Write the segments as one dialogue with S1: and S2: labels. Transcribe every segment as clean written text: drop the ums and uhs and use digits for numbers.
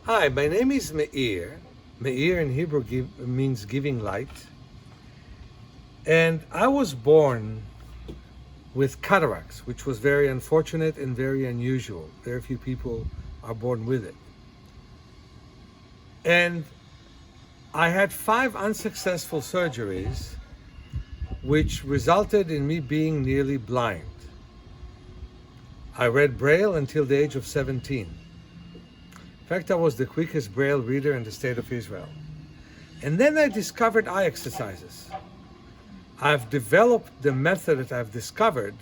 S1: Hi, my name is Meir. Meir in Hebrew means giving light. And I was born with cataracts, which was very unfortunate and very unusual. Very few people are born with it. And I had 5 unsuccessful surgeries, which resulted in me being nearly blind. I read Braille until the age of 17. In fact, I was the quickest Braille reader in the state of Israel. And then I discovered eye exercises. I've developed the method that I've discovered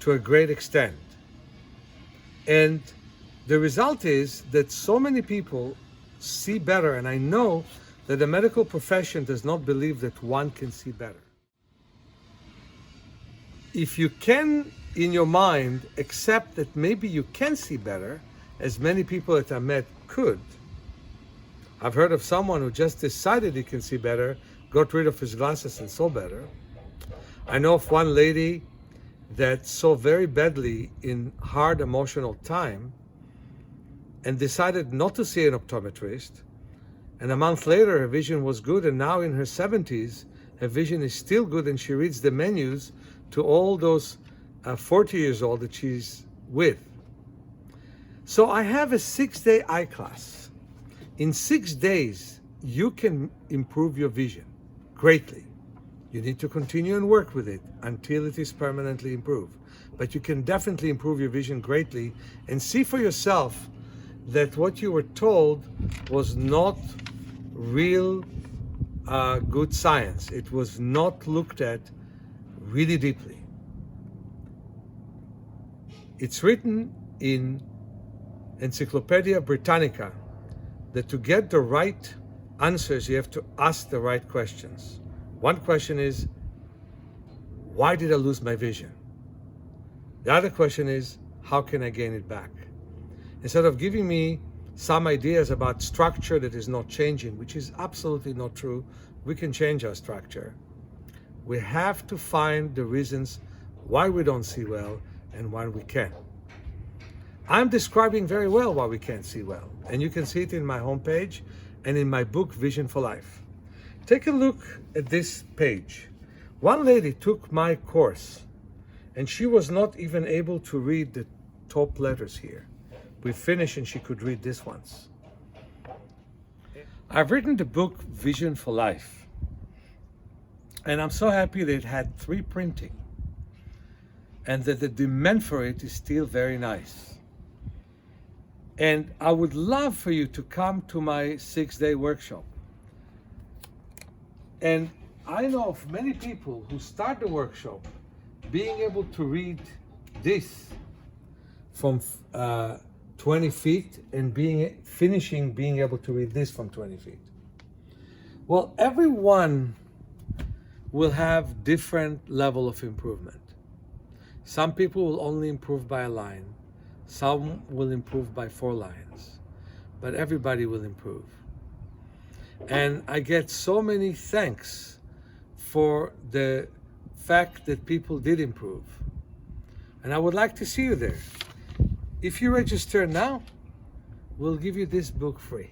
S1: to a great extent. And the result is that so many people see better, and I know that the medical profession does not believe that one can see better. If you can, in your mind, accept that maybe you can see better, as many people that I met could. I've heard of someone who just decided he can see better, got rid of his glasses and saw better. I know of one lady that saw very badly in hard emotional time and decided not to see an optometrist. And a month later, her vision was good, and now in her 70s, her vision is still good, and she reads the menus to all those 40 years old that she's with. So I have a 6-day eye class. In 6 days, you can improve your vision greatly. You need to continue and work with it until it is permanently improved. But you can definitely improve your vision greatly and see for yourself that what you were told was not real good science. It was not looked at really deeply. It's written in Encyclopedia Britannica that to get the right answers, you have to ask the right questions. One question is, why did I lose my vision? The other question is, how can I gain it back? Instead of giving me some ideas about structure that is not changing, which is absolutely not true, we can change our structure. We have to find the reasons why we don't see well and why we can. I'm describing very well why we can't see well, and you can see it in my homepage and in my book, Vision for Life. Take a look at this page. One lady took my course, and she was not even able to read the top letters here. We finished, and she could read this once. I've written the book, Vision for Life, and I'm so happy that it had 3 printing, and that the demand for it is still very nice. And I would love for you to come to my 6-day workshop. And I know of many people who start the workshop being able to read this from 20 feet and finishing being able to read this from 20 feet. Well, everyone will have different level of improvement. Some people will only improve by a line. Some will improve by 4 lines, but everybody will improve. And I get so many thanks for the fact that people did improve. And I would like to see you there. If you register now, we'll give you this book free.